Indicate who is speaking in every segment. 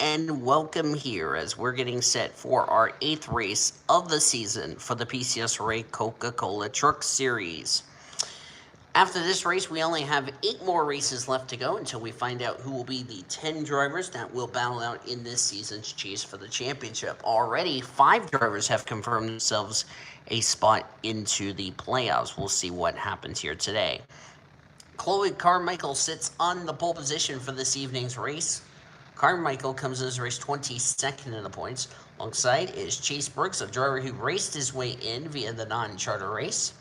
Speaker 1: And welcome here as we're getting set for our 8th race of the season for the PCSRA Coca-Cola Truck Series. After this race, we only have 8 more races left to go until we find out who will be the 10 drivers that will battle out in this season's chase for the championship. Already, 5 drivers have confirmed themselves a spot into the playoffs. We'll see what happens here today. Chloe Carmichael sits on the pole position for this evening's race. Carmichael comes in as race 22nd in the points. Alongside is Chase Brooks, a driver who raced his way in via the non-charter race.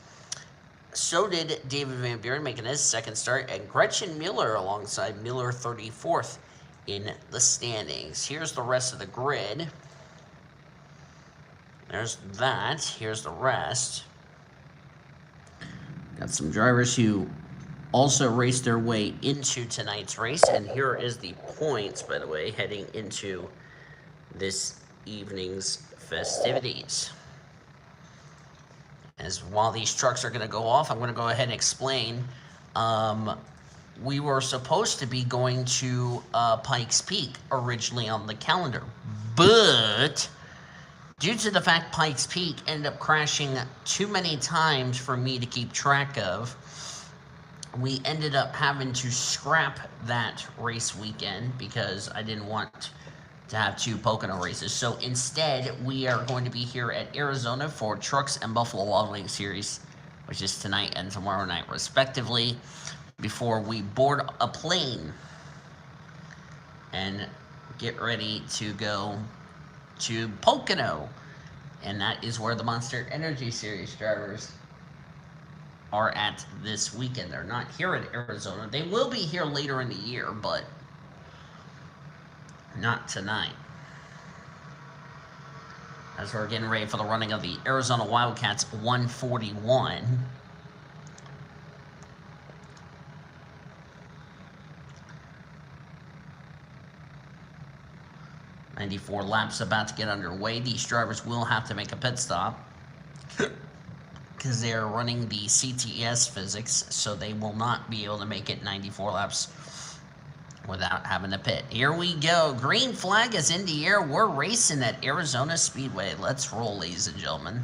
Speaker 1: So did David Van Buren, making his second start, and Gretchen Mueller alongside Mueller 34th in the standings. Here's the rest of the grid. There's that. Here's the rest. Got some drivers who also raced their way into tonight's race, and here is the points, by the way, heading into this evening's festivities. As while these trucks are going to go off, I'm going to go ahead and explain. We were supposed to be going to Pikes Peak originally on the calendar, but due to the fact Pikes Peak ended up crashing too many times for me to keep track of, we ended up having to scrap that race weekend because I didn't want to have 2 Pocono races. So instead, we are going to be here at Arizona for Trucks and Buffalo Wild Wings Series, which is tonight and tomorrow night, respectively, before we board a plane and get ready to go to Pocono. And that is where the Monster Energy Series drivers are at this weekend. They're not here in Arizona. They will be here later in the year, but not tonight. As we're getting ready for the running of the Arizona Wildcats 141. .94 laps about to get underway. These drivers will have to make a pit stop because they are running the CCTS physics, so they will not be able to make it 94 laps without having to pit. Here we go. Green flag is in the air. We're racing at Arizona Speedway. Let's roll, ladies and gentlemen.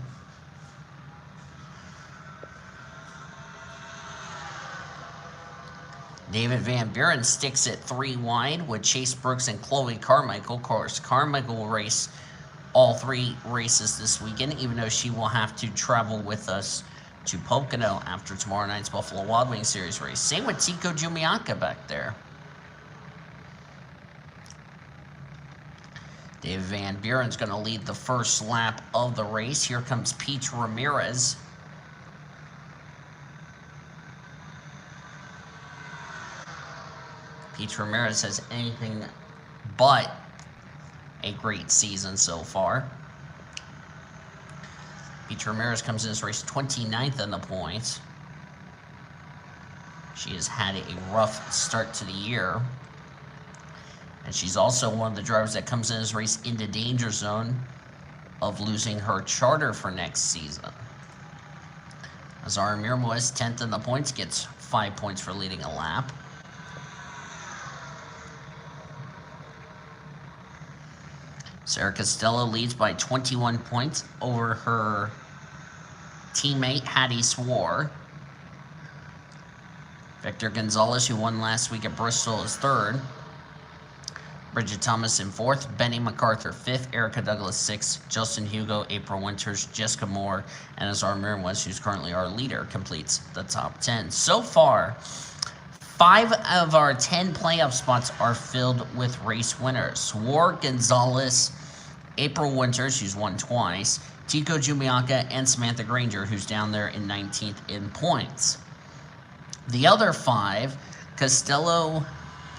Speaker 1: David Van Buren sticks it 3 wide with Chase Brooks and Chloe Carmichael. Of course, Carmichael will race all 3 races this weekend, even though she will have to travel with us to Pocono after tomorrow night's Buffalo Wild Wings Series race. Same with Tico Jumiaka back there. David Van Buren's going to lead the first lap of the race. Here comes Pete Ramirez. Pete Ramirez has anything but a great season so far. Pete Ramirez comes in this race 29th in the points. She has had a rough start to the year. And she's also one of the drivers that comes in this race into danger zone of losing her charter for next season. Azara Mirmoes, 10th in the points, gets 5 points for leading a lap. Sarah Costello leads by 21 points over her teammate, Hattie Swore. Victor Gonzalez, who won last week at Bristol, is 3rd. Bridget Thomas in 4th. Benny MacArthur 5th. Erica Douglas 6th. Justin Hugo, April Winters, Jessica Moore, and Azar Mirwes, who's currently our leader, completes the top 10. So far, 5 of our 10 playoff spots are filled with race winners. Swore, Gonzalez, April Winters, who's won twice, Tico Jumiaka, and Samantha Granger, who's down there in 19th in points. The other 5, Costello,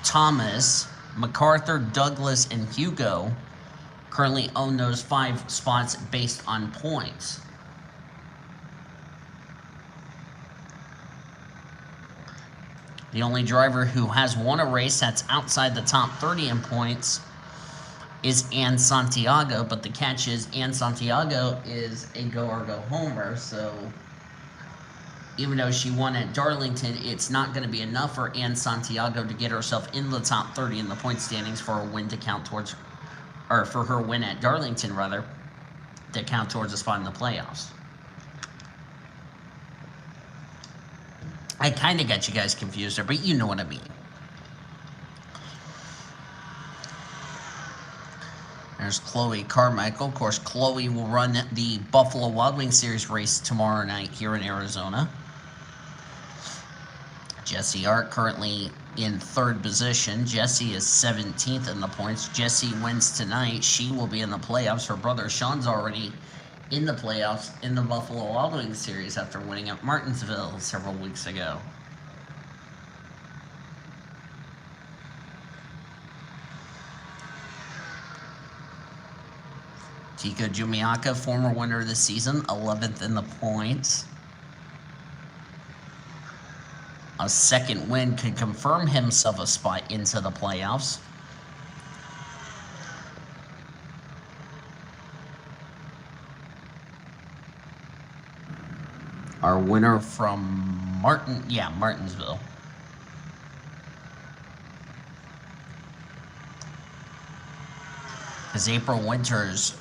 Speaker 1: Thomas, MacArthur, Douglas, and Hugo, currently own those 5 spots based on points. The only driver who has won a race that's outside the top 30 in points is Ann Santiago, but the catch is Ann Santiago is a go-or-go homer, so Even though she won at Darlington, it's not going to be enough for Ann Santiago to get herself in the top 30 in the point standings for a win to count towards, or for her win at Darlington, rather, to count towards a spot in the playoffs. I kind of got you guys confused there, but you know what I mean. There's Chloe Carmichael. Of course, Chloe will run the Buffalo Wild Wings Series race tomorrow night here in Arizona. Jesse Art currently in third position. Jesse is 17th in the points. Jesse wins tonight. She will be in the playoffs. Her brother Sean's already in the playoffs in the Buffalo Wild Wings Series after winning at Martinsville several weeks ago. Tika Jumiaka, former winner of the season, 11th in the points. A second win could confirm himself a spot into the playoffs. Our winner from Martinsville. Because April Winters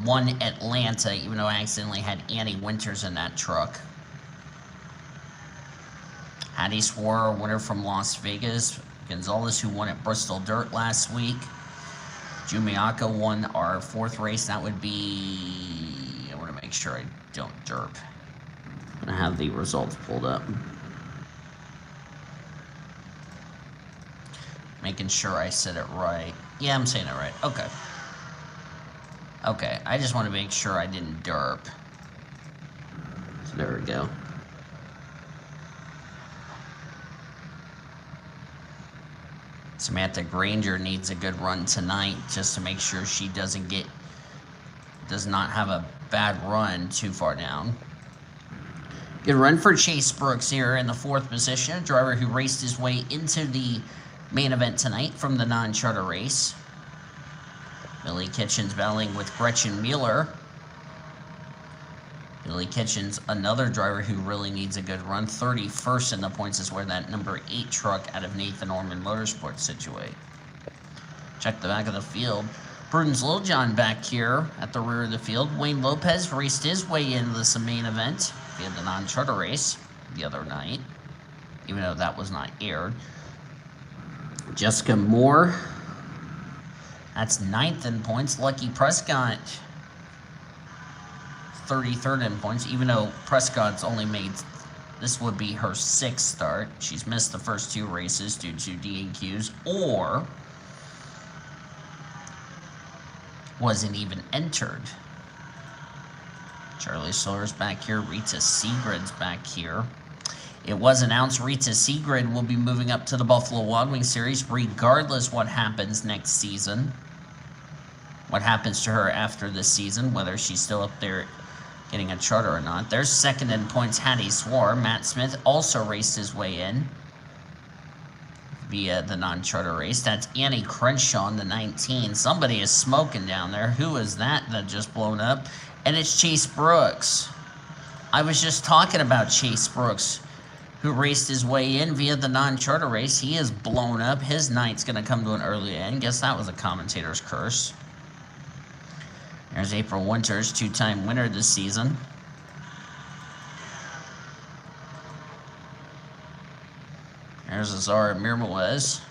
Speaker 1: won Atlanta, even though I accidentally had Annie Winters in that truck. Hattie Swore, winner from Las Vegas. Gonzalez, who won at Bristol Dirt last week. Jumiaka won our fourth race. That would be... I want to make sure I don't derp. I'm going to have the results pulled up. Making sure I said it right. Yeah, I'm saying it right. Okay. Okay, I just want to make sure I didn't derp. So there we go. Samantha Granger needs a good run tonight just to make sure she does not have a bad run too far down. Good run for Chase Brooks here in the fourth position, a driver who raced his way into the main event tonight from the non-charter race. Millie Kitchens battling with Gretchen Mueller. Millie Kitchens, another driver who really needs a good run. 31st in the points is where that number 8 truck out of Nathan Orman Motorsports situate. Check the back of the field. Bruton's Littlejohn back here at the rear of the field. Wayne Lopez raced his way into this main event via the non-charter race the other night, even though that was not aired. Jessica Moore, that's 9th in points. Lucky Prescott, 33rd in points, even though Prescott's only made, this would be her 6th start. She's missed the first 2 races due to DNQs, or wasn't even entered. Charlie Sawyer's back here. Rita Seagrid's back here. It was announced Rita Seagrid will be moving up to the Buffalo Wild Wings Series regardless what happens next season. What happens to her after this season, whether she's still up there getting a charter or not. There's second in points, Hattie Swore. Matt Smith also raced his way in via the non-charter race. That's Annie Crenshaw in the 19. Somebody is smoking down there. Who is that just blown up? And it's Chase Brooks. I was just talking about Chase Brooks, who raced his way in via the non-charter race. He is blown up. His night's going to come to an early end. Guess that was a commentator's curse. There's April Winters, 2-time winner this season. There's Azara Mirmalez.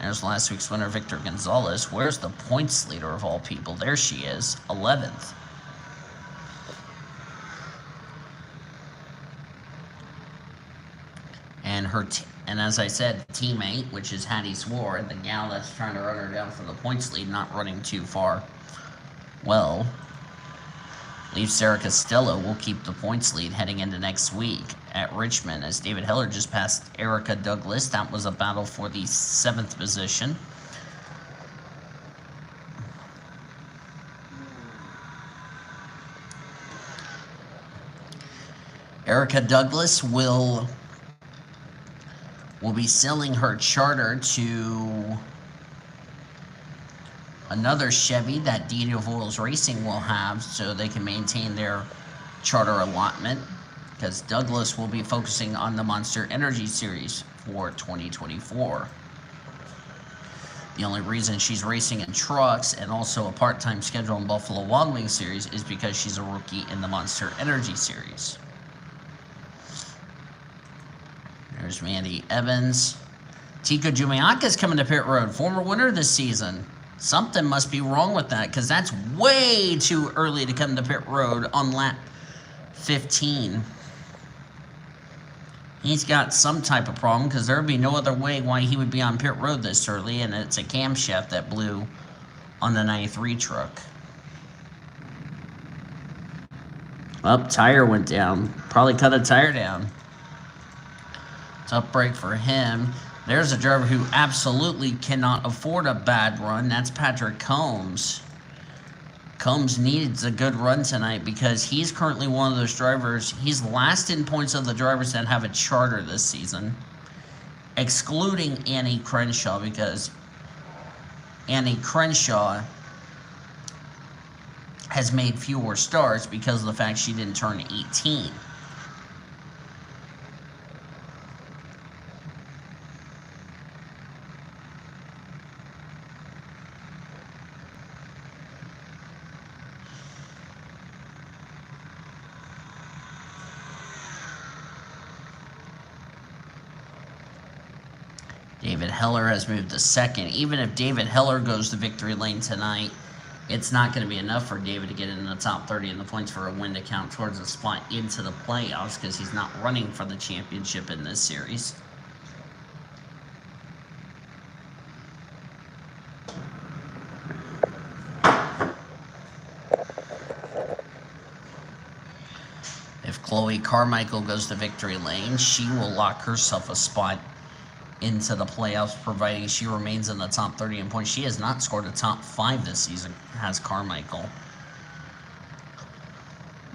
Speaker 1: There's last week's winner, Victor Gonzalez. Where's the points leader of all people? There she is, 11th. And as I said, teammate, which is Hattie Swore, the gal that's trying to run her down for the points lead, not running too far. Well, I believe Sarah Costello will keep the points lead heading into next week at Richmond, as David Heller just passed Erica Douglas. That was a battle for the 7th position. Erica Douglas will be selling her charter to another Chevy that Daniel Voiles Racing will have, so they can maintain their charter allotment, because Douglas will be focusing on the Monster Energy Series for 2024. The only reason she's racing in trucks and also a part-time schedule in Buffalo Wild Wings Series is because she's a rookie in the Monster Energy Series. There's Mandy Evans. Tico Jumiaka's coming to pit road, former winner this season. Something must be wrong with that, because that's way too early to come to pit road on lap 15. He's got some type of problem, because there would be no other way why he would be on pit road this early, and it's a camshaft that blew on the 93 truck. Up, tire went down. Probably cut a tire down. Tough break for him. There's a driver who absolutely cannot afford a bad run. That's Patrick Combs. Combs needs a good run tonight because he's currently one of those drivers. He's last in points of the drivers that have a charter this season, excluding Annie Crenshaw, because Annie Crenshaw has made fewer starts because of the fact she didn't turn 18. David Heller has moved to second. Even if David Heller goes to victory lane tonight, it's not going to be enough for David to get in the top 30 in the points for a win to count towards a spot into the playoffs, because he's not running for the championship in this series. If Chloe Carmichael goes to victory lane, she will lock herself a spot into the playoffs, providing she remains in the top 30 in points. She has not scored a top 5 this season, has Carmichael.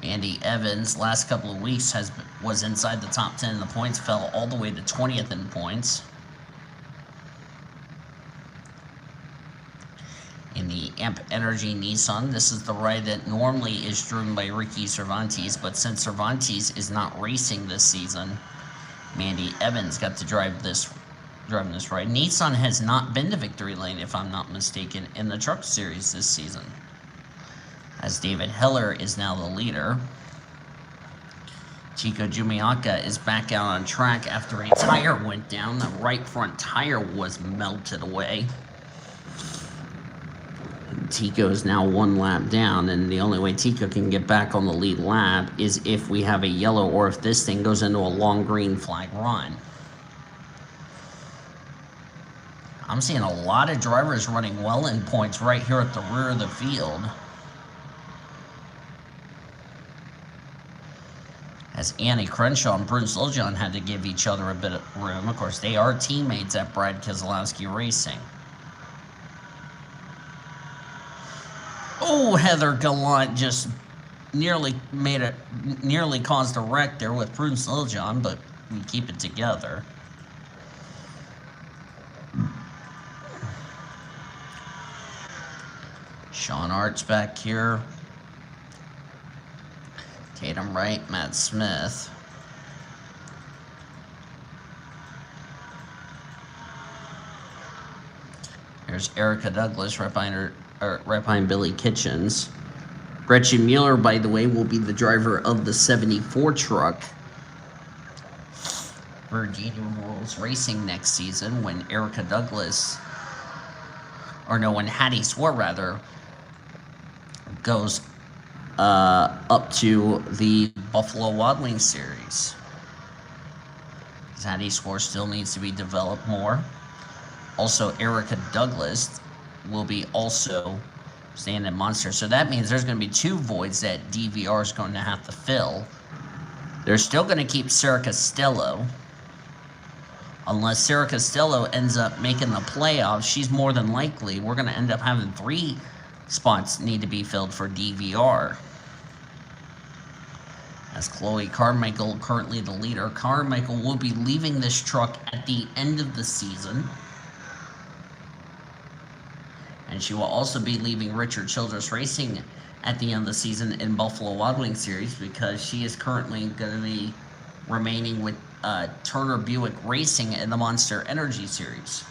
Speaker 1: Andy Evans, last couple of weeks, was inside the top 10 in the points, fell all the way to 20th in points. In the Amp Energy Nissan, this is the ride that normally is driven by Ricky Cervantes, but since Cervantes is not racing this season, Mandy Evans got to driving this ride. Nissan has not been to victory lane, if I'm not mistaken, in the truck series this season, as David Heller is now the leader. Chico Jumiaka is back out on track after a tire went down. The right front tire was melted away. Tico is now one lap down, and the only way Tico can get back on the lead lap is if we have a yellow, or if this thing goes into a long green flag run. I'm seeing a lot of drivers running well in points right here at the rear of the field, as Annie Crenshaw and Bruce Littlejohn had to give each other a bit of room. Of course, they are teammates at Brad Keselowski Racing. Oh, Heather Gallant just nearly caused a wreck there with Bruce Littlejohn, but we keep it together. Sean Art's back here. Tatum Wright, Matt Smith. There's Erica Douglas right behind Billy Kitchens. Gretchen Mueller, by the way, will be the driver of the 74 truck for Virginia Rules Racing next season, when Erica Douglas, when Hattie Swore rather, goes up to the Buffalo Wild Wings Series. Hattie Swore still needs to be developed more. Also, Erica Douglas will be also staying at Monster. So that means there's going to be 2 voids that DVR is going to have to fill. They're still going to keep Sarah Costello. Unless Sarah Costello ends up making the playoffs, she's more than likely, we're going to end up having 3 spots need to be filled for DVR. As Chloe Carmichael, currently the leader. Carmichael will be leaving this truck at the end of the season, And she will also be leaving Richard Childress Racing at the end of the season in Buffalo Wild Wings Series, because she is currently going to be remaining with Turner Buick Racing in the Monster Energy Series.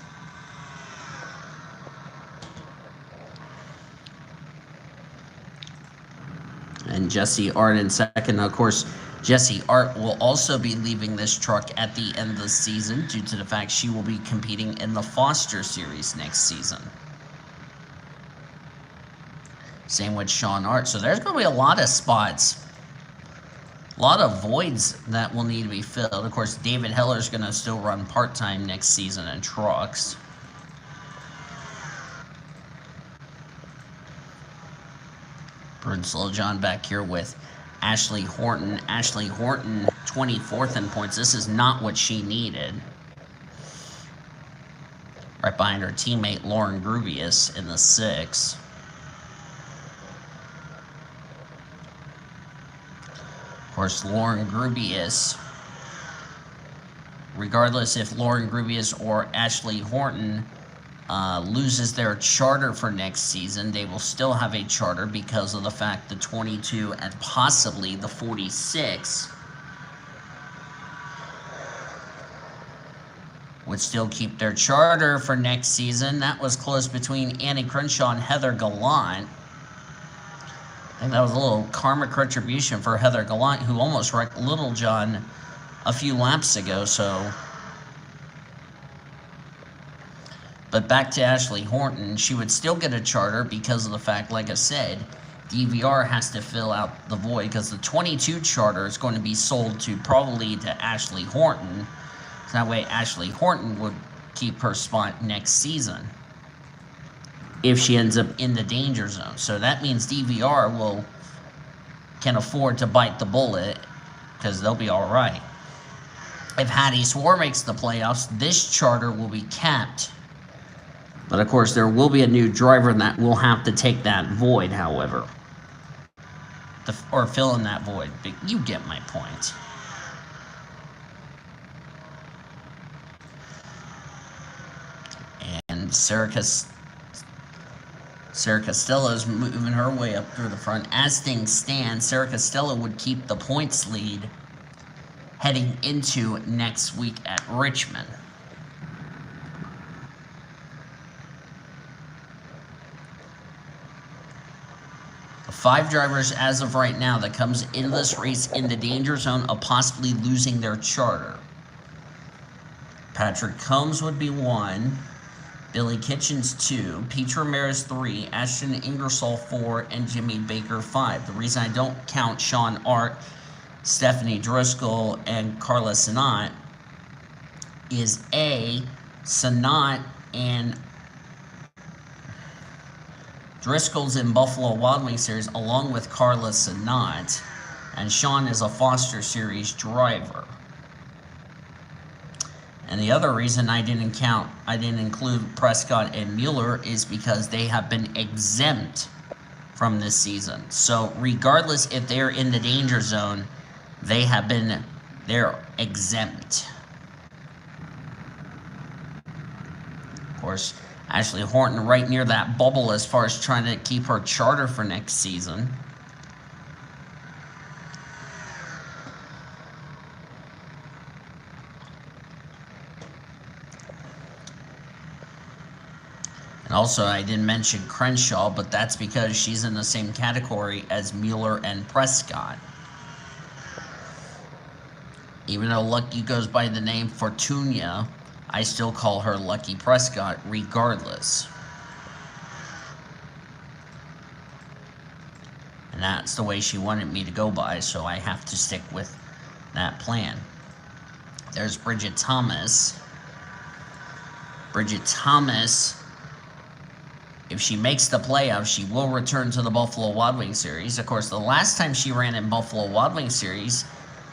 Speaker 1: And Jesse Art in second. Of course, Jesse Art will also be leaving this truck at the end of the season due to the fact she will be competing in the Foster Series next season. Same with Sean Art. So there's going to be a lot of spots, a lot of voids that will need to be filled. Of course, David Heller is going to still run part-time next season in trucks. Bruce Littlejohn back here with Ashley Horton. Ashley Horton, 24th in points. This is not what she needed. Right behind her teammate Lauren Grubius in the 6th. Of course, Lauren Grubius, regardless if Lauren Grubius or Ashley Horton loses their charter for next season, they will still have a charter because of the fact the 22 and possibly the 46 would still keep their charter for next season. That was close between Annie Crenshaw and Heather Gallant. I think that was a little karmic retribution for Heather Gallant, who almost wrecked Littlejohn a few laps ago, so... But back to Ashley Horton, she would still get a charter because of the fact, like I said, DVR has to fill out the void because the 22 charter is going to be sold to probably to Ashley Horton. So that way Ashley Horton would keep her spot next season if she ends up in the danger zone. So that means DVR can afford to bite the bullet because they'll be all right. If Hattie Swore makes the playoffs, this charter will be capped. But of course, there will be a new driver that will have to take that void, however. Or fill in that void. But you get my point. And Sarah Costello is moving her way up through the front. As things stand, Sarah Costello would keep the points lead heading into next week at Richmond. The 5 drivers as of right now that comes into this race in the danger zone of possibly losing their charter. Patrick Combs would be 1. Billy Kitchens 2, Pete Ramirez 3, Ashton Ingersoll 4, and Jimmy Baker 5. The reason I don't count Sean Art, Stephanie Driscoll, and Carla Sanat is A, Sanat and Driscoll's in Buffalo Wild Wings Series along with Carla Sanat, and Sean is a Foster Series driver. And the other reason I didn't include Prescott and Mueller is because they have been exempt from this season. So regardless if they're in the danger zone, they're exempt. Of course, Ashley Horton right near that bubble as far as trying to keep her charter for next season. And also, I didn't mention Crenshaw, but that's because she's in the same category as Mueller and Prescott. Even though Lucky goes by the name Fortunia, I still call her Lucky Prescott regardless. And that's the way she wanted me to go by, so I have to stick with that plan. There's Bridget Thomas. Bridget Thomas, if she makes the playoffs, she will return to the Buffalo Wild Wings Series. Of course, the last time she ran in Buffalo Wild Wings Series,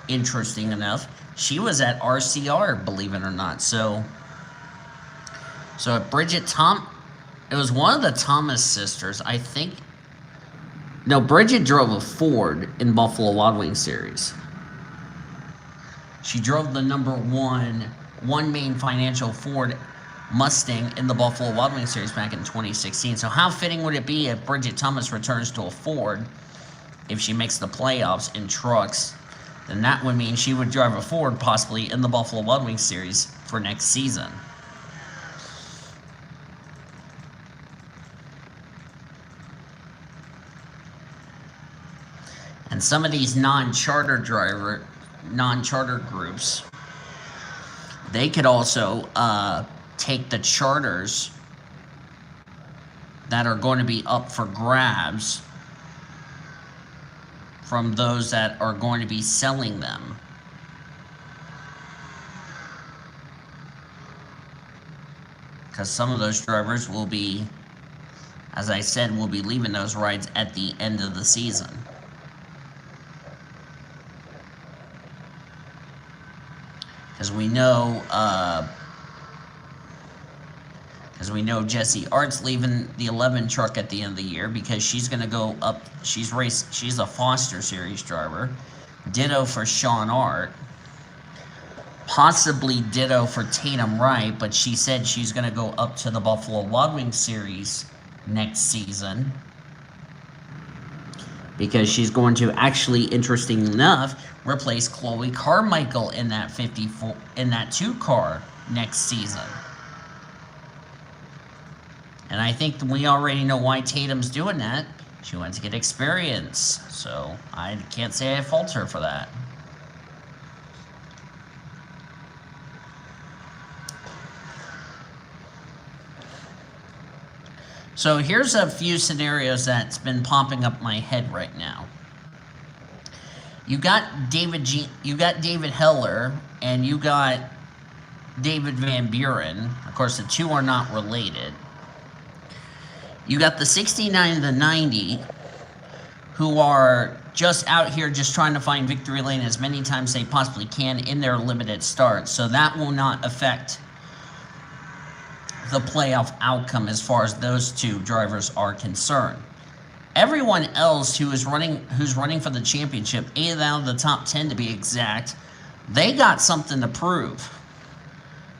Speaker 1: interesting enough, she was at RCR, believe it or not. So Bridget it was one of the Thomas sisters, I think. No, Bridget drove a Ford in Buffalo Wild Wings Series. She drove the number one Main Financial Ford Mustang in the Buffalo Wild Wings Series back in 2016. So how fitting would it be if Bridget Thomas returns to a Ford if she makes the playoffs in trucks? Then that would mean she would drive a Ford possibly in the Buffalo Wild Wings Series for next season. And some of these non-charter groups, they could also take the charters that are going to be up for grabs from those that are going to be selling them. Because some of those drivers will be, as I said, will be leaving those rides at the end of the season. Because we know Jesse Art's leaving the 11 truck at the end of the year because she's going to go up. She's a Foster Series driver. Ditto for Sean Art. Possibly ditto for Tatum Wright, but she said she's going to go up to the Buffalo Wild Wings Series next season because she's going to actually, interesting enough, replace Chloe Carmichael in that 2 car next season. And I think we already know why Tatum's doing that. She wants to get experience. So I can't say I fault her for that. So here's a few scenarios that's been popping up my head right now. You got David Heller and you got David Van Buren. Of course, the two are not related. You got the 69 and the 90 who are just out here just trying to find victory lane as many times they possibly can in their limited starts. So that will not affect the playoff outcome as far as those two drivers are concerned. Everyone else who's running for the championship, 8 out of the top 10 to be exact, they got something to prove.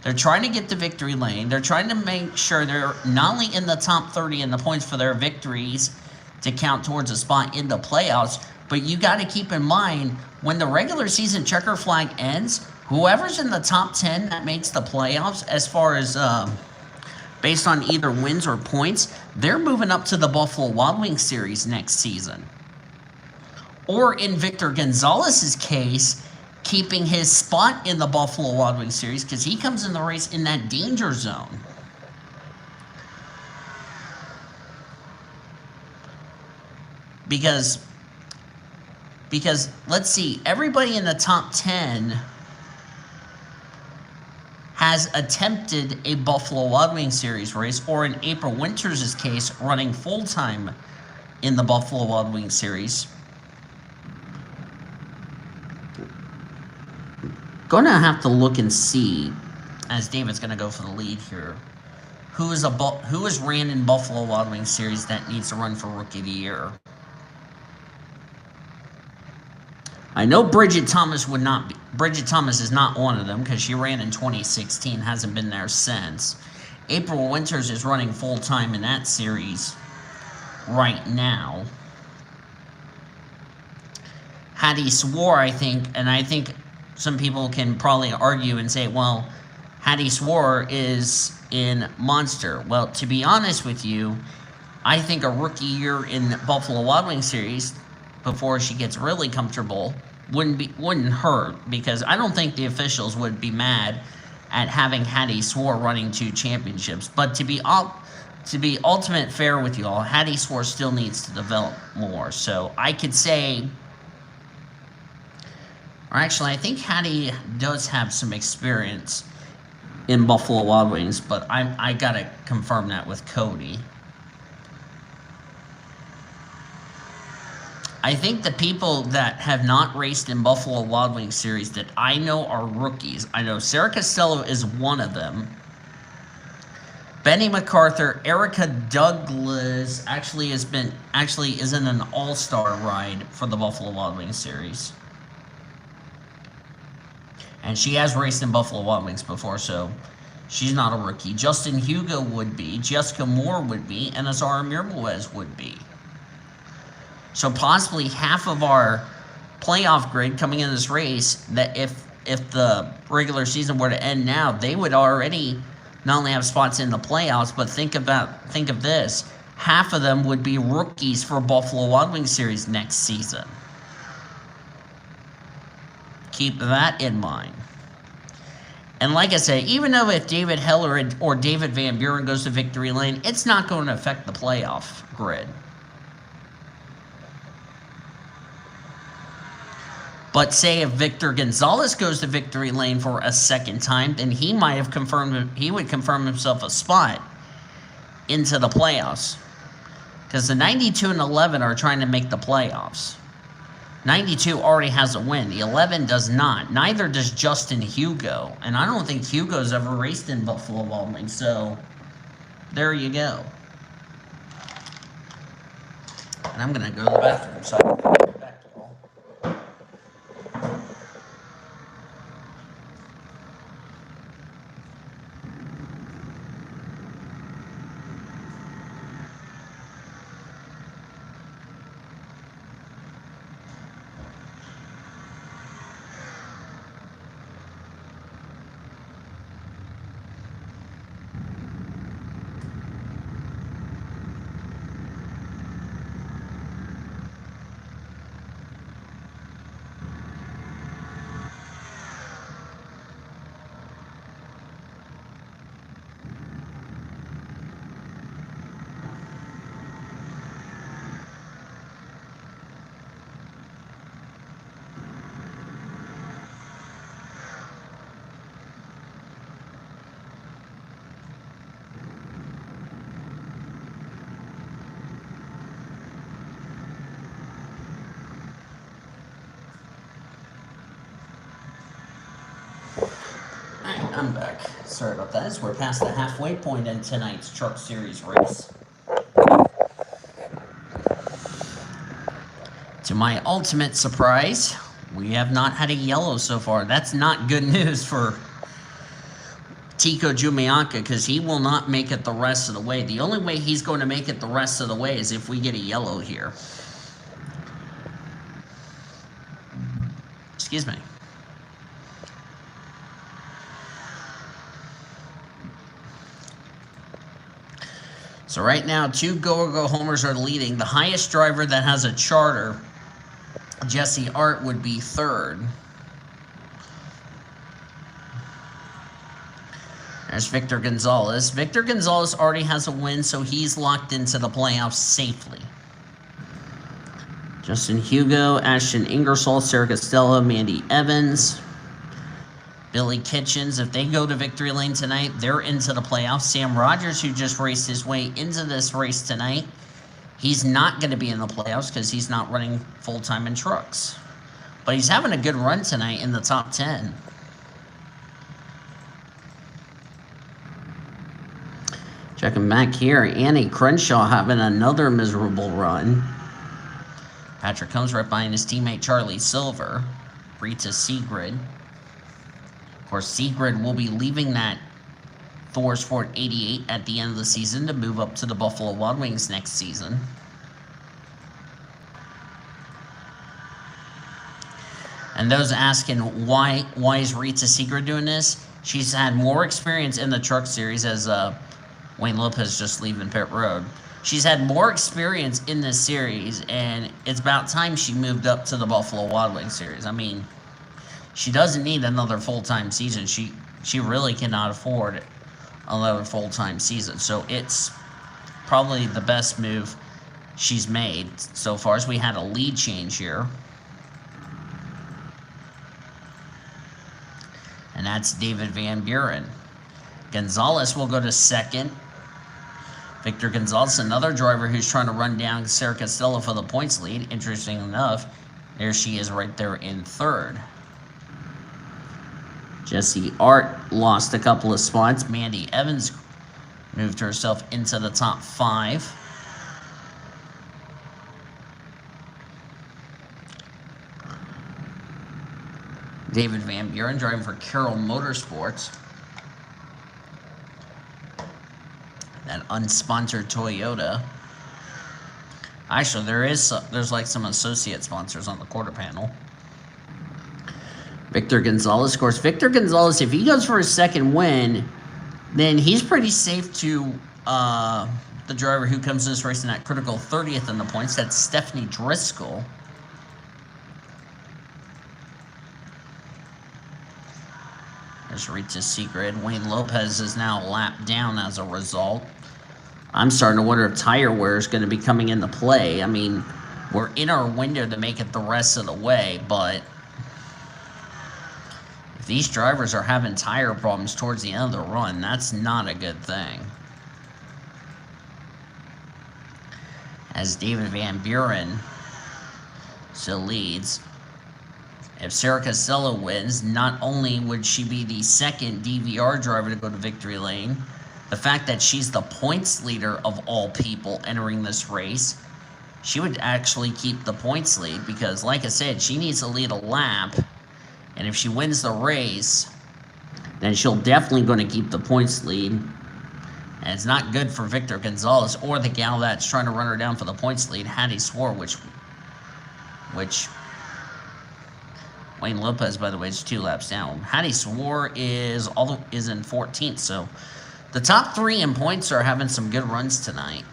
Speaker 1: They're trying to get to victory lane. They're trying to make sure they're not only in the top 30 in the points for their victories to count towards a spot in the playoffs, but you got to keep in mind when the regular season checker flag ends, whoever's in the top 10 that makes the playoffs as far as based on either wins or points, they're moving up to the Buffalo Wild Wings Series next season. Or in Victor Gonzalez's case, keeping his spot in the Buffalo Wild Wings Series because he comes in the race in that danger zone. Because let's see, everybody in the top 10 has attempted a Buffalo Wild Wings Series race, or in April Winters' case, running full-time in the Buffalo Wild Wings Series. Gonna have to look and see, as David's gonna go for the lead here, who is ran in Buffalo Wild Wings Series that needs to run for Rookie of the Year. I know Bridget Thomas would not be. Bridget Thomas is not one of them because she ran in 2016, hasn't been there since. April Winters is running full-time in that series right now. Hattie Swore, I think some people can probably argue and say, well, Hattie Swore is in Monster. Well, to be honest with you, I think a rookie year in Buffalo Wild Wings Series before she gets really comfortable wouldn't hurt, because I don't think the officials would be mad at having Hattie Swore running 2 championships. But to be ultimate fair with you all, Hattie Swore still needs to develop more. So I could say, or actually, I think Hattie does have some experience in Buffalo Wild Wings, but I gotta confirm that with Cody. I think the people that have not raced in Buffalo Wild Wings Series that I know are rookies. I know Sarah Costello is one of them. Benny MacArthur, Erica Douglas actually is in an all-star ride for the Buffalo Wild Wings Series. And she has raced in Buffalo Wild Wings before, so She's not a rookie. Justin Hugo would be. Jessica Moore would be. And Azara Mirwez would be. So possibly half of our playoff grid coming in this race, that if the regular season were to end now, they would already not only have spots in the playoffs, but think of this. Half of them would be rookies for Buffalo Wild Wings series next season. Keep that in mind. And like I said, even though if David Heller or David Van Buren goes to victory lane, it's not going to affect the playoff grid. But say if Victor Gonzalez goes to victory lane for a second time, then he would confirm himself a spot into the playoffs. Because the 92 and 11 are trying to make the playoffs. 92 already has a win. The 11 does not. Neither does Justin Hugo. And I don't think Hugo's ever raced in Buffalo Wild Wings. So, there you go. And I'm going to go to the bathroom so I can get back to you all. I'm back. Sorry about that. As we're past the halfway point in tonight's Truck Series race. To my ultimate surprise, we have not had a yellow so far. That's not good news for Tico Jumianka, because he will not make it the rest of the way. The only way he's going to make it the rest of the way is if we get a yellow here. Excuse me. So right now, 2 Go-Go homers are leading. The highest driver that has a charter, Jesse Art, would be third. There's Victor Gonzalez. Victor Gonzalez already has a win, so he's locked into the playoffs safely. Justin Hugo, Ashton Ingersoll, Sarah Costello, Mandy Evans, Billy Kitchens. If they go to victory lane tonight, they're into the playoffs. Sam Rogers, who just raced his way into this race tonight, he's not going to be in the playoffs because he's not running full-time in trucks. But he's having a good run tonight in the top 10. Checking back here, Annie Crenshaw having another miserable run. Patrick comes right behind his teammate Charlie Silver. Rita Sigrid. Of course, Sigrid will be leaving that Thor's Fort 88 at the end of the season to move up to the Buffalo Wild Wings next season. And those asking why is Rita Sigrid doing this? She's had more experience in the truck series, as Wayne Lopez just leaving pit road. She's had more experience in this series, and it's about time she moved up to the Buffalo Wild Wings series. I mean, she doesn't need another full-time season. She really cannot afford another full-time season. So it's probably the best move she's made so far, as we had a lead change here. And that's David Van Buren. Gonzalez will go to second. Victor Gonzalez, another driver who's trying to run down Sarah Costello for the points lead. Interesting enough, there she is right there in third. Jesse Art lost a couple of spots. Mandy Evans moved herself into the top 5. David Van Buren driving for Carroll Motorsports. unsponsored Toyota. Actually, there's like some associate sponsors on the quarter panel. Victor Gonzalez, of course. Victor Gonzalez, if he goes for his second win, then he's pretty safe to the driver who comes in this race in that critical 30th in the points. That's Stephanie Driscoll. There's Rita's Secret. Wayne Lopez is now lapped down as a result. I'm starting to wonder if tire wear is going to be coming into play. I mean, we're in our window to make it the rest of the way, but if these drivers are having tire problems towards the end of the run, that's not a good thing. As David Van Buren still leads. If Sarah Costello wins, not only would she be the second DVR driver to go to victory lane, the fact that she's the points leader of all people entering this race, she would actually keep the points lead because, like I said, she needs to lead a lap. And if she wins the race, then she'll definitely going to keep the points lead. And it's not good for Victor Gonzalez or the gal that's trying to run her down for the points lead, Hattie Swore, which Wayne Lopez, by the way, is 2 laps down. Hattie Swore is in 14th, so the top 3 in points are having some good runs tonight.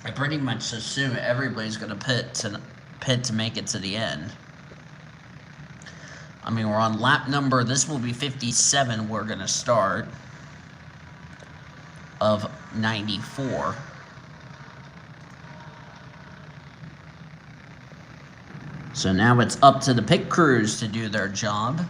Speaker 1: I pretty much assume everybody's going to pit to make it to the end. I mean, we're on lap number, this will be 57, we're going to start, of 94. So now it's up to the pit crews to do their job.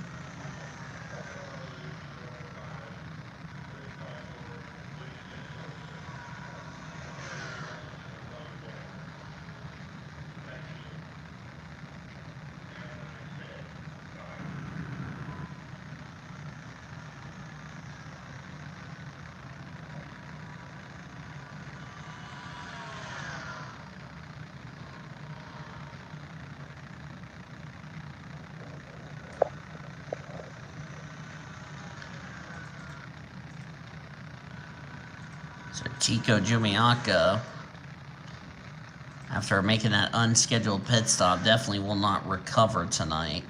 Speaker 1: So Chico Jumiaka, after making that unscheduled pit stop, definitely will not recover tonight.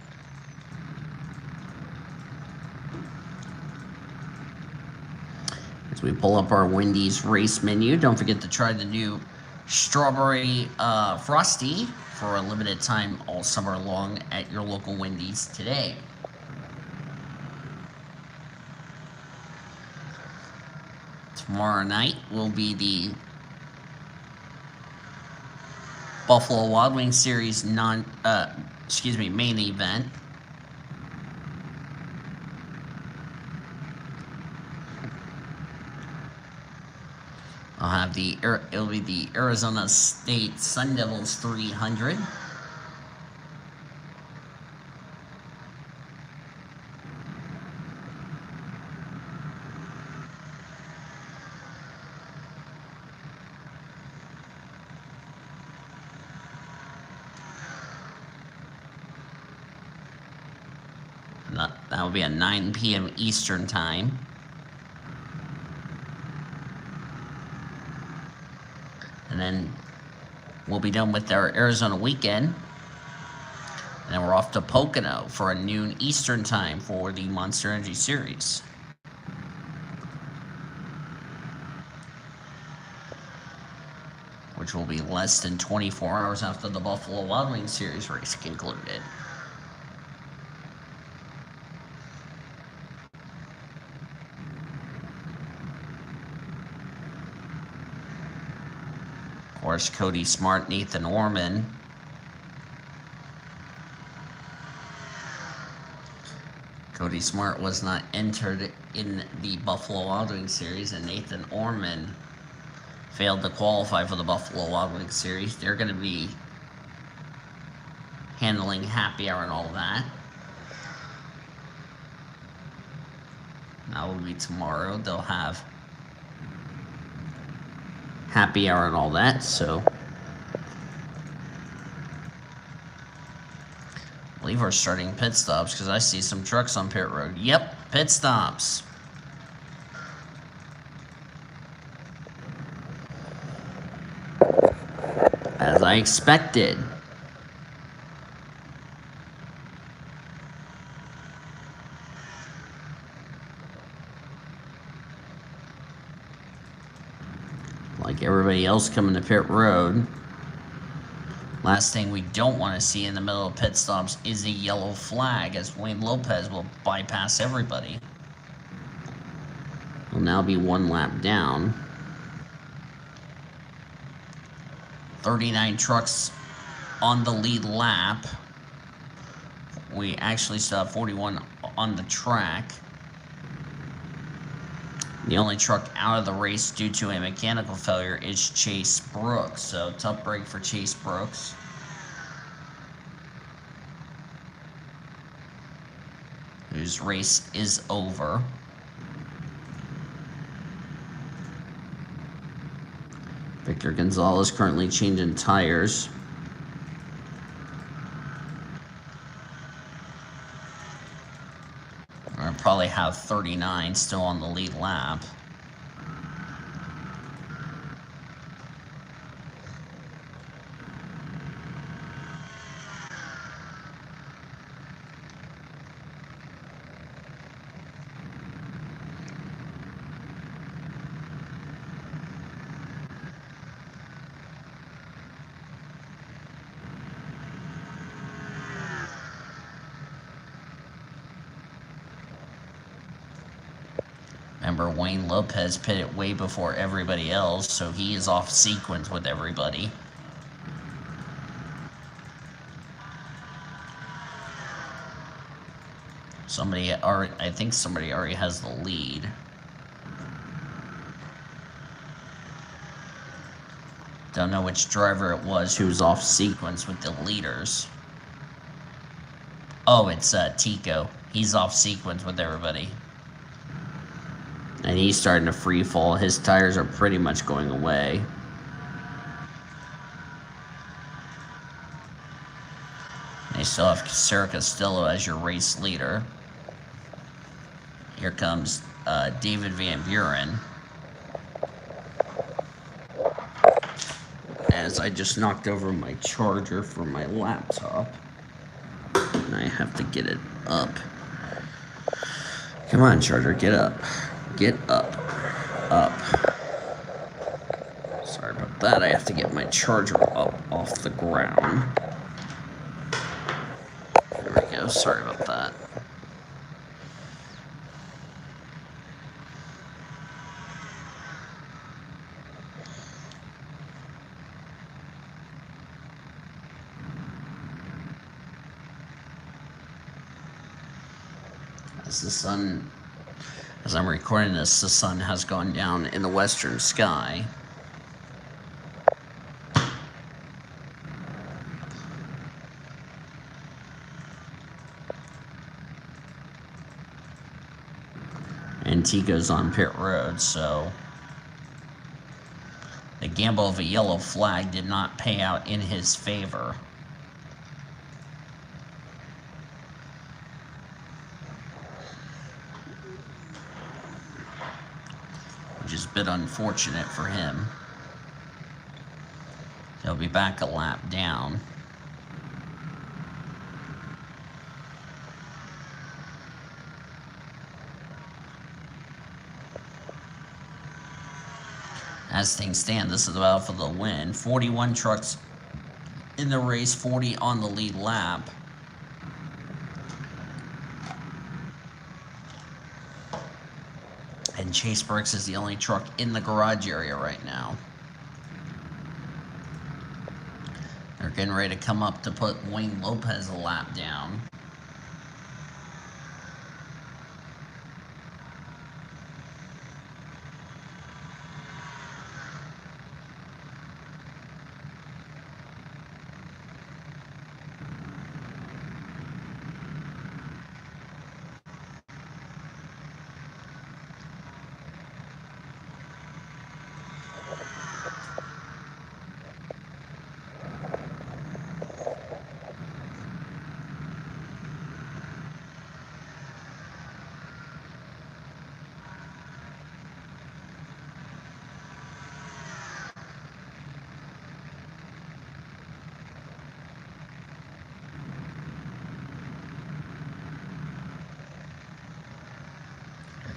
Speaker 1: As we pull up our Wendy's race menu, don't forget to try the new Strawberry Frosty for a limited time all summer long at your local Wendy's today. Tomorrow night will be the Buffalo Wild Wings Series main event. I'll have it'll be the Arizona State Sun Devils 300. That will be at 9 p.m. Eastern Time. And then we'll be done with our Arizona weekend. And then we're off to Pocono for a noon Eastern Time for the Monster Energy Series. Which will be less than 24 hours after the Buffalo Wild Wings Series race concluded. Of course, Cody Smart, Nathan Orman. Cody Smart was not entered in the Buffalo Wild Wings Series, and Nathan Orman failed to qualify for the Buffalo Wild Wings Series. They're going to be handling happy hour and all that. That will be tomorrow. They'll have happy hour and all that, so believe we're starting pit stops because I see some trucks on pit road. Yep, pit stops. As I expected. Like everybody else coming to pit road. Last thing we don't want to see in the middle of pit stops is a yellow flag, as Wayne Lopez will bypass everybody. Will now be one lap down. 39 trucks on the lead lap. We actually still have 41 on the track. The only truck out of the race due to a mechanical failure is Chase Brooks. So tough break for Chase Brooks. Whose race is over. Victor Gonzalez currently changing tires. We're going to probably have 39 still on the lead lap. Remember, Wayne Lopez pitted way before everybody else, so he is off sequence with everybody. I think somebody already has the lead. Don't know which driver it was who was off sequence with the leaders. Oh, it's Tico. He's off sequence with everybody. And he's starting to free fall. His tires are pretty much going away. They still have Sarah Castillo as your race leader. Here comes David Van Buren. As I just knocked over my charger for my laptop. And I have to get it up. Come on, charger, get up. Get up. Up. Sorry about that. I have to get my charger up off the ground. There we go. Sorry about that. As I'm recording this, the sun has gone down in the western sky. And Tico's on pit road, so the gamble of a yellow flag did not pay out in his favor. Which is a bit unfortunate for him. He'll be back a lap down. As things stand, this is the battle for the win. 41 trucks in the race, 40 on the lead lap. And Chase Brooks is the only truck in the garage area right now. They're getting ready to come up to put Wayne Lopez a lap down.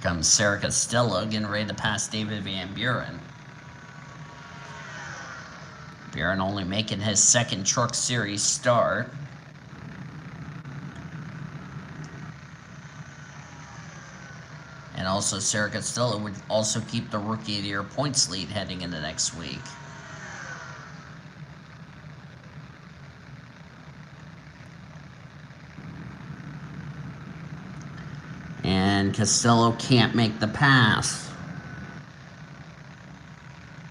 Speaker 1: Comes Sarah Costello getting ready to pass David Van Buren. Buren only making his second Truck Series start. And also Sarah Costello would also keep the Rookie of the Year points lead heading into next week. And Costello can't make the pass.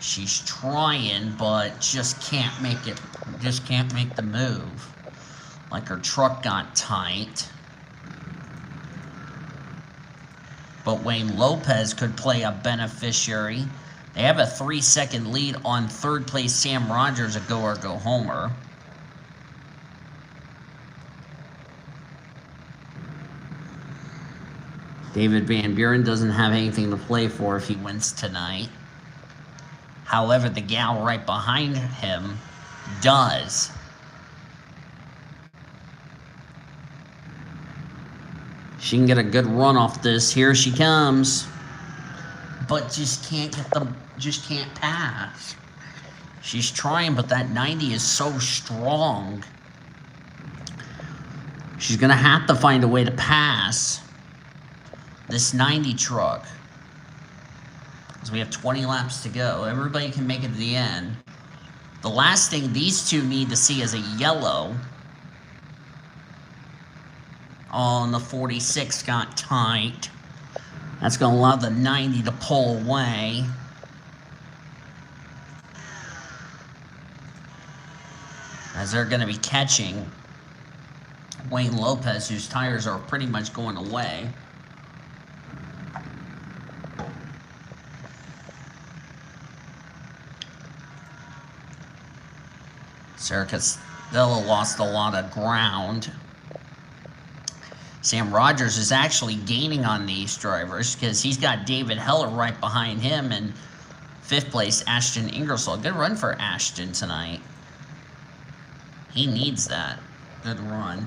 Speaker 1: She's trying, but just can't make it. Just can't make the move. Like her truck got tight. But Wayne Lopez could play a beneficiary. They have a 3-second lead on third place Sam Rogers, a go or go homer. David Van Buren doesn't have anything to play for if he wins tonight. However, the gal right behind him does. She can get a good run off this. Here she comes. But just can't pass. She's trying, but that 90 is so strong. She's going to have to find a way to pass this 90 truck. Because we have 20 laps to go. Everybody can make it to the end. The last thing these two need to see is a yellow. Oh, and the 46 got tight. That's going to allow the 90 to pull away. As they're going to be catching Wayne Lopez, whose tires are pretty much going away. Sarah Costello lost a lot of ground. Sam Rogers is actually gaining on these drivers because he's got David Heller right behind him, and fifth place Ashton Ingersoll. Good run for Ashton tonight. He needs that. Good run.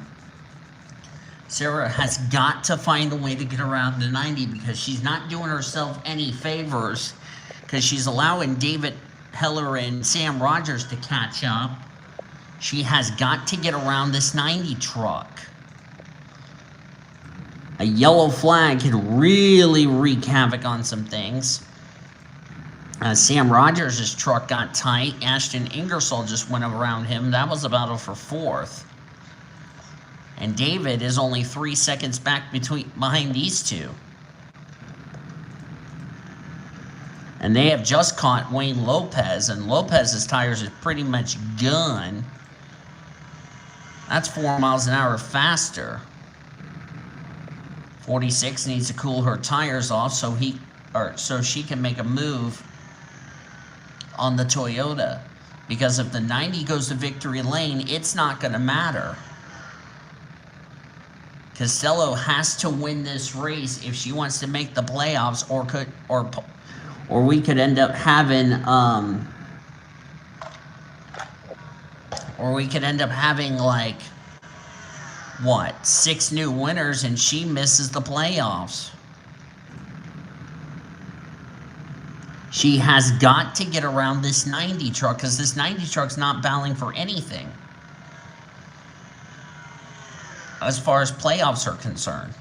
Speaker 1: Sarah has got to find a way to get around the 90 because she's not doing herself any favors because she's allowing David Heller and Sam Rogers to catch up. She has got to get around this 90 truck. A yellow flag could really wreak havoc on some things. Sam Rogers' truck got tight. Ashton Ingersoll just went around him. That was a battle for fourth. And David is only 3 seconds back behind these two. And they have just caught Wayne Lopez, and Lopez's tires are pretty much gone. That's 4 miles an hour faster. 46 needs to cool her tires off so she can make a move on the Toyota. Because if the 90 goes to victory lane, it's not going to matter. Costello has to win this race if she wants to make the playoffs, or we could end up having like, what, 6 new winners, and she misses the playoffs. She has got to get around this 90 truck because this 90 truck's not battling for anything as far as playoffs are concerned.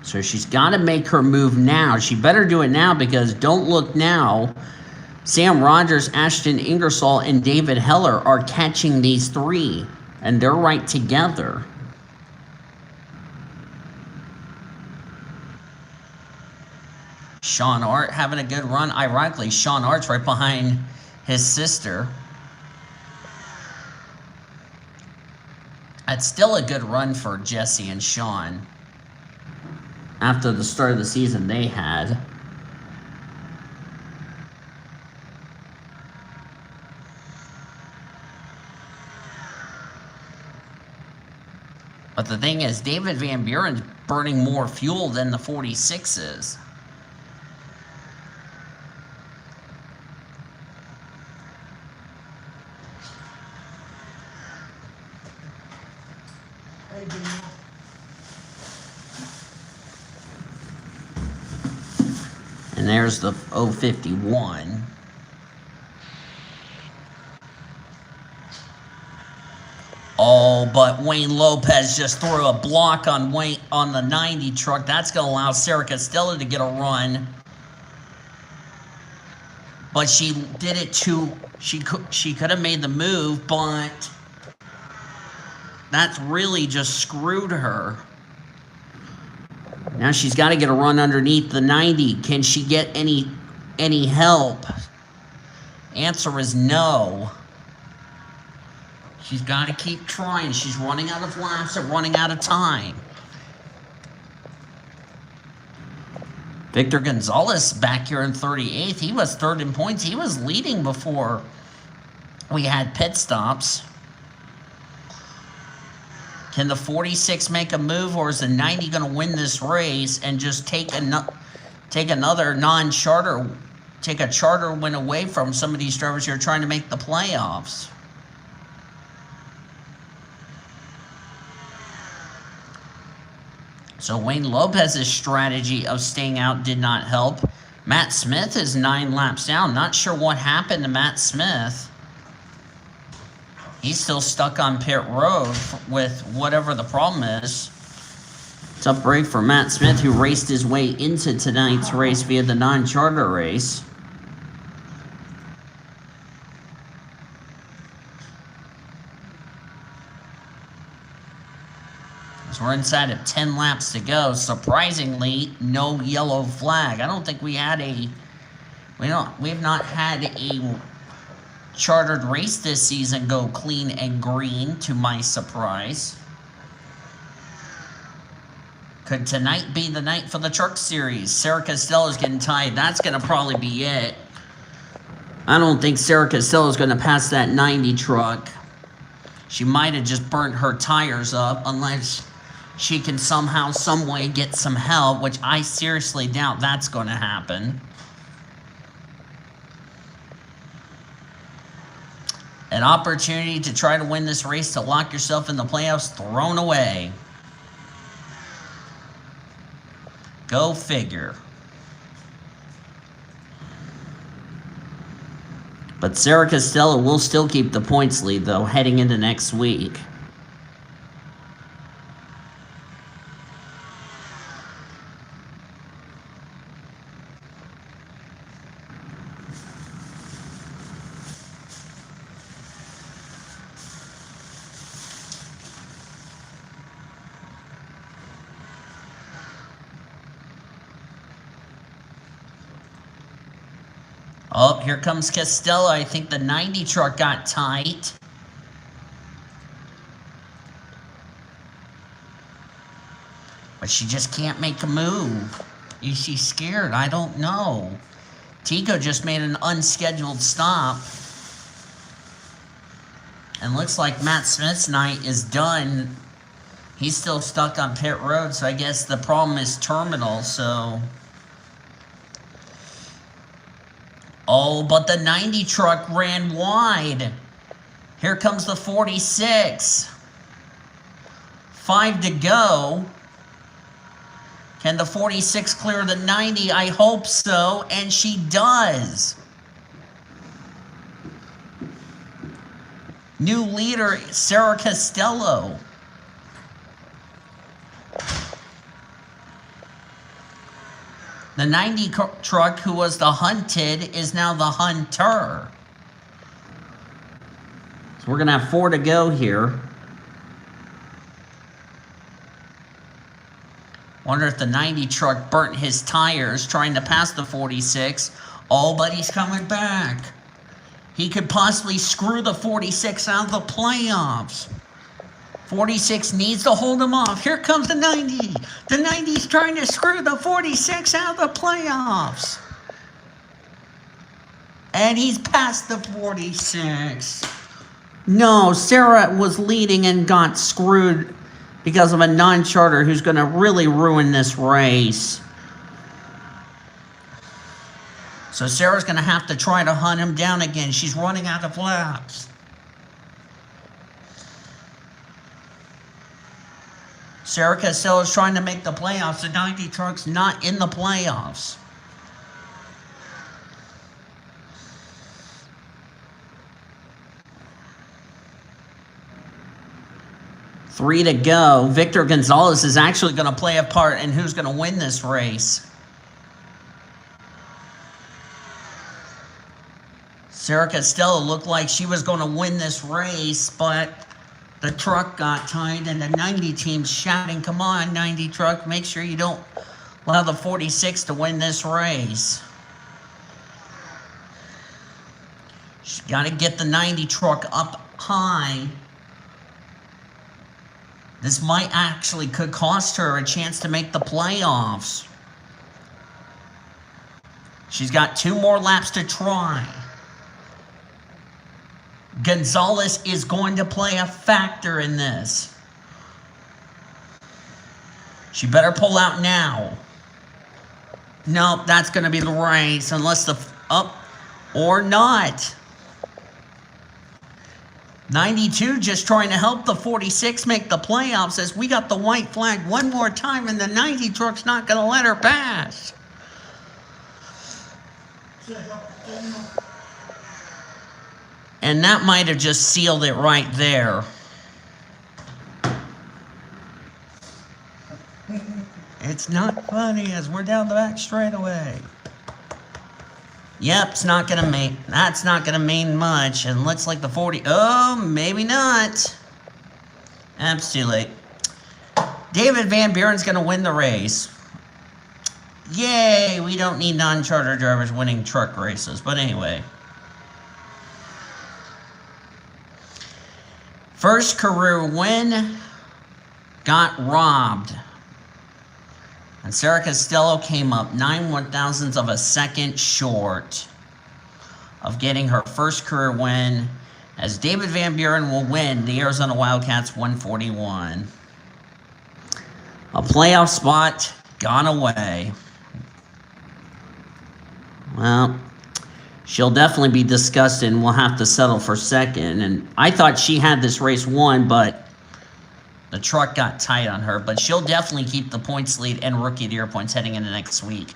Speaker 1: So she's got to make her move now. She better do it now because don't look now. Sam Rogers, Ashton Ingersoll, and David Heller are catching these three, and they're right together. Sean Art having a good run. Ironically, Sean Art's right behind his sister. It's still a good run for Jesse and Sean after the start of the season they had. But the thing is, David Van Buren's burning more fuel than the 46 is.
Speaker 2: Hey, Daniel.
Speaker 1: And there's the 051. Oh, but Wayne Lopez just threw a block on the 90 truck. That's going to allow Sarah Costello to get a run. But she did it too. She could have made the move, but that's really just screwed her. Now she's got to get a run underneath the 90. Can she get any help? Answer is no. She's got to keep trying. She's running out of laps and running out of time. Victor Gonzalez back here in 38th. He was third in points. He was leading before we had pit stops. Can the 46 make a move, or is the 90 going to win this race and just take another non-charter, take a charter win away from some of these drivers who are trying to make the playoffs? So Wayne Lopez's strategy of staying out did not help. Matt Smith is 9 laps down. Not sure what happened to Matt Smith. He's still stuck on pit road with whatever the problem is. Tough break for Matt Smith, who raced his way into tonight's race via the non-charter race. So we're inside of 10 laps to go. Surprisingly, no yellow flag. I don't think we've not had a chartered race this season go clean and green, to my surprise. Could tonight be the night for the truck series? Sarah Costello's getting tied. That's going to probably be it. I don't think Sarah Costello's going to pass that 90 truck. She might have just burnt her tires up, unless she can somehow, some way get some help, which I seriously doubt that's going to happen. An opportunity to try to win this race, to lock yourself in the playoffs, thrown away. Go figure. But Sarah Costello will still keep the points lead, though, heading into next week. Oh, here comes Costello. I think the 90 truck got tight. But she just can't make a move. Is she scared? I don't know. Tico just made an unscheduled stop. And looks like Matt Smith's night is done. He's still stuck on pit road, so I guess the problem is terminal, so... Oh, but the 90 truck ran wide. Here comes the 46. 5 to go. Can the 46 clear the 90? I hope so, and she does. New leader, Sarah Costello. The 90 truck, who was the hunted, is now the hunter. So we're going to have 4 to go here. Wonder if the 90 truck burnt his tires trying to pass the 46. Oh, but he's coming back. He could possibly screw the 46 out of the playoffs. 46 needs to hold him off. Here comes the 90. The 90's trying to screw the 46 out of the playoffs. And he's past the 46. No, Sarah was leading and got screwed because of a non-charter who's going to really ruin this race. So Sarah's going to have to try to hunt him down again. She's running out of laps. Sarah Costello is trying to make the playoffs. The 90 truck's not in the playoffs. 3 to go. Victor Gonzalez is actually going to play a part in who's going to win this race. Sarah Costello looked like she was going to win this race, but the truck got tied and the 90 team's shouting, "Come on, 90 truck, make sure you don't allow the 46 to win this race." She's got to get the 90 truck up high. This might actually could cost her a chance to make the playoffs. She's got 2 more laps to try. Gonzalez is going to play a factor in this. She better pull out now. Nope, that's going to be the race unless the up or not. 92 just trying to help the 46 make the playoffs as we got the white flag one more time and the 90 truck's not going to let her pass. And that might have just sealed it right there. It's not funny as we're down the back straightaway. Yep, it's not gonna make. That's not gonna mean much, and looks like the 40. Oh, maybe not. It's too late. David Van Buren's gonna win the race. Yay! We don't need non-charter drivers winning truck races, but anyway. First career win got robbed. And Sarah Costello came up 9/1000ths of a second short of getting her first career win, as David Van Buren will win the Arizona Wildcats 141. A playoff spot gone away. Well, she'll definitely be disgusted and will have to settle for second. And I thought she had this race won, but the truck got tight on her, but she'll definitely keep the points lead and Rookie of the Year points heading into next week.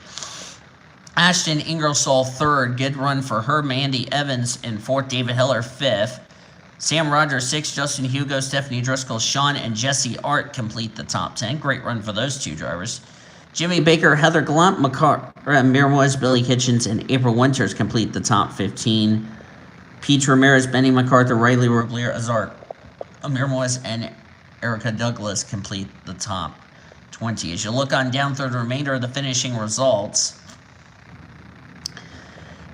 Speaker 1: Ashton Ingersoll, 3rd. Good run for her. Mandy Evans in 4th. David Hiller, 5th. Sam Rogers, 6th. Justin Hugo, Stephanie Driscoll, Sean, and Jesse Art complete the top 10. Great run for those 2 drivers. Jimmy Baker, Heather Glunt, Miramois, Billy Kitchens, and April Winters complete the top 15. Pete Ramirez, Benny MacArthur, Riley Roglier, Azar Miramois, and Erica Douglas complete the top 20. As you look on down through the remainder of the finishing results,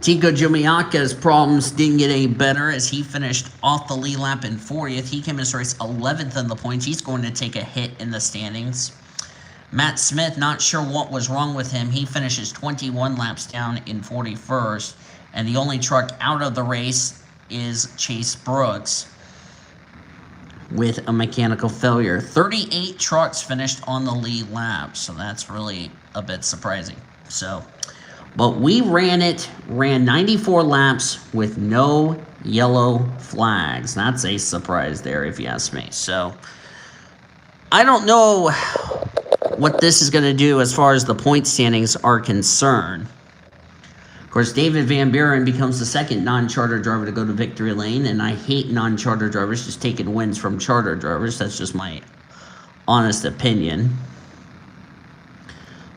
Speaker 1: Tico Jumiaka's problems didn't get any better as he finished off the lead lap in 40th. He came in this race 11th in the points. He's going to take a hit in the standings. Matt Smith, not sure what was wrong with him. He finishes 21 laps down in 41st. And the only truck out of the race is Chase Brooks with a mechanical failure. 38 trucks finished on the lead lap, so that's really a bit surprising. So, but we ran 94 laps with no yellow flags. That's a surprise there, if you ask me. So, I don't know what this is going to do as far as the point standings are concerned. Of course, David Van Buren becomes the 2nd non-charter driver to go to victory lane, and I hate non-charter drivers just taking wins from charter drivers. That's just my honest opinion.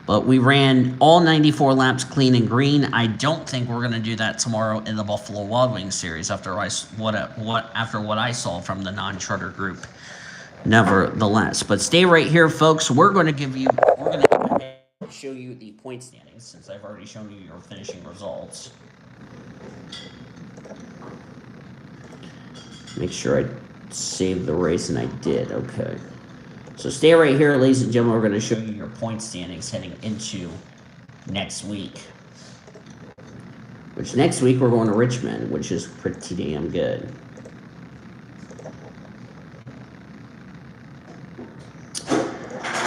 Speaker 1: But we ran all 94 laps clean and green. I don't think we're going to do that tomorrow in the Buffalo Wild Wings series after what I saw from the non-charter group. Nevertheless, but stay right here, folks. We're going to show you the point standings since I've already shown you your finishing results. Make sure I saved the race, and I did. Okay. So stay right here, ladies and gentlemen. We're going to show you your point standings heading into next week. Which next week we're going to Richmond, which is pretty damn good.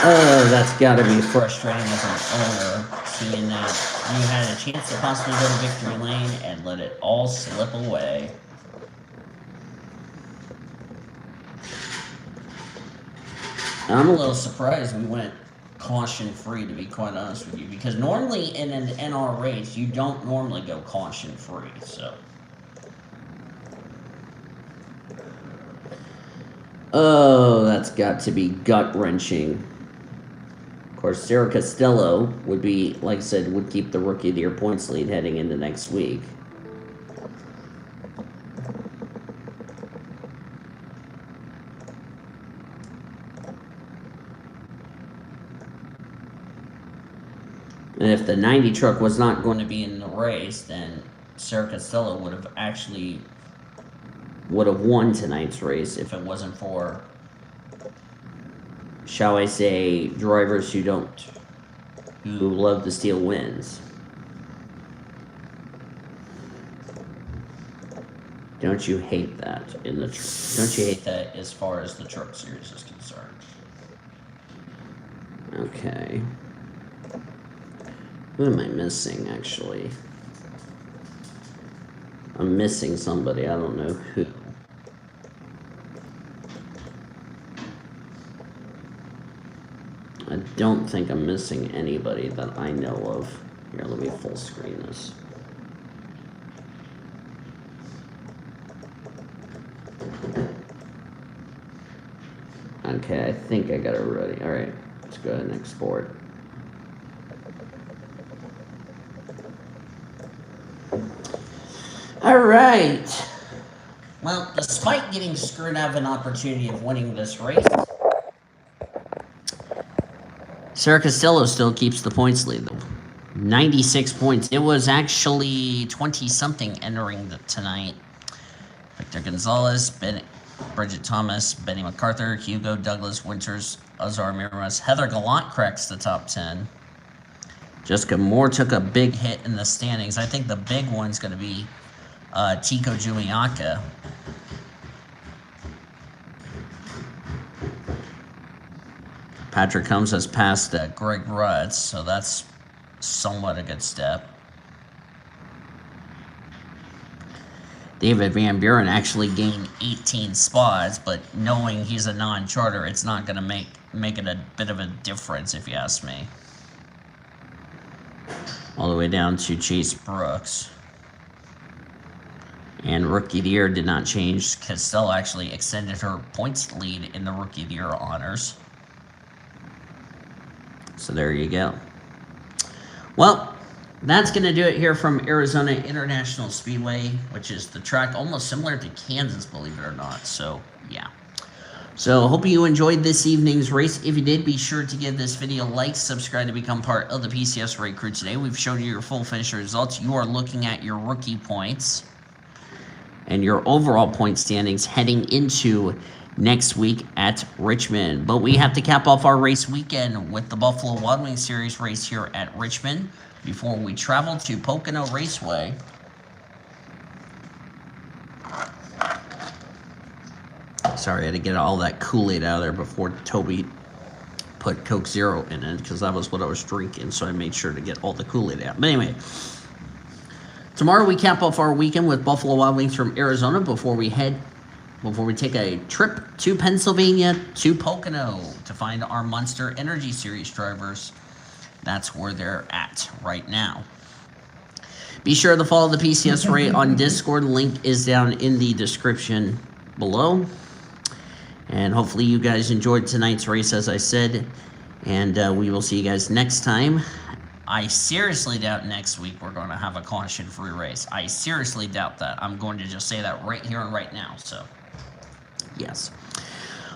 Speaker 1: Oh, that's got to be frustrating as an owner, seeing that you had a chance to possibly go to victory lane and let it all slip away. I'm a little surprised we went caution-free, to be quite honest with you, because normally in an NR race, you don't normally go caution-free, so. Oh, that's got to be gut-wrenching. Of course, Sarah Costello would be, like I said, would keep the Rookie of the Year points lead heading into next week. And if the 90 truck was not going to be in the race, then Sarah Costello would have won tonight's race if it wasn't for, shall I say, drivers who love to steal wins. Don't you hate that don't you hate that as far as the truck series is concerned? Okay. Who am I missing, actually? I'm missing somebody. I don't know who. I don't think I'm missing anybody that I know of. Here, let me full screen this. Okay, I think I got it ready. All right, let's go ahead and export. All right. Well, despite getting screwed out of an opportunity of winning this race, Sarah Costello still keeps the points lead, though. 96 points. It was actually 20-something entering tonight. Victor Gonzalez, Bridget Thomas, Benny MacArthur, Hugo Douglas Winters, Azar Miras. Heather Gallant cracks the top 10. Jessica Moore took a big hit in the standings. I think the big one's going to be Tico Julianka. Patrick Combs has passed Greg Rutz, so that's somewhat a good step. David Van Buren actually gained 18 spots, but knowing he's a non-charter, it's not going to make it a bit of a difference, if you ask me. All the way down to Chase Brooks. And Rookie of the Year did not change. Costello actually extended her points lead in the Rookie of the Year honors. So there you go. Well, that's going to do it here from Arizona International Speedway, which is the track almost similar to Kansas, believe it or not. So, yeah. So, hope you enjoyed this evening's race. If you did, be sure to give this video a like, subscribe to become part of the PCSRA crew today. We've shown you your full finish results. You are looking at your rookie points and your overall point standings heading into next week at Richmond. But we have to cap off our race weekend with the Buffalo Wild Wings Series race here at Richmond before we travel to Pocono Raceway. Sorry, I had to get all that Kool-Aid out of there before Toby put Coke Zero in it, because that was what I was drinking, so I made sure to get all the Kool-Aid out. But anyway, tomorrow we cap off our weekend with Buffalo Wild Wings from Arizona before we take a trip to Pennsylvania to Pocono to find our Monster Energy Series drivers. That's where they're at right now. Be sure to follow the PCSRA on Discord. Link is down in the description below. And hopefully you guys enjoyed tonight's race, as I said. And we will see you guys next time. I seriously doubt next week we're going to have a caution-free race. I seriously doubt that. I'm going to just say that right here and right now. So, yes.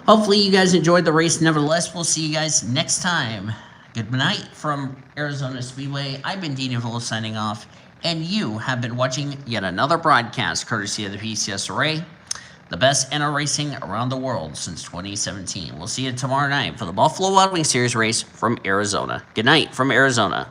Speaker 1: Hopefully you guys enjoyed the race. Nevertheless, we'll see you guys next time. Good night from Arizona Speedway. I've been Dean Evil signing off. And you have been watching yet another broadcast courtesy of the PCSRA. The best NR racing around the world since 2017. We'll see you tomorrow night for the Buffalo Wild Wings Series race from Arizona. Good night from Arizona.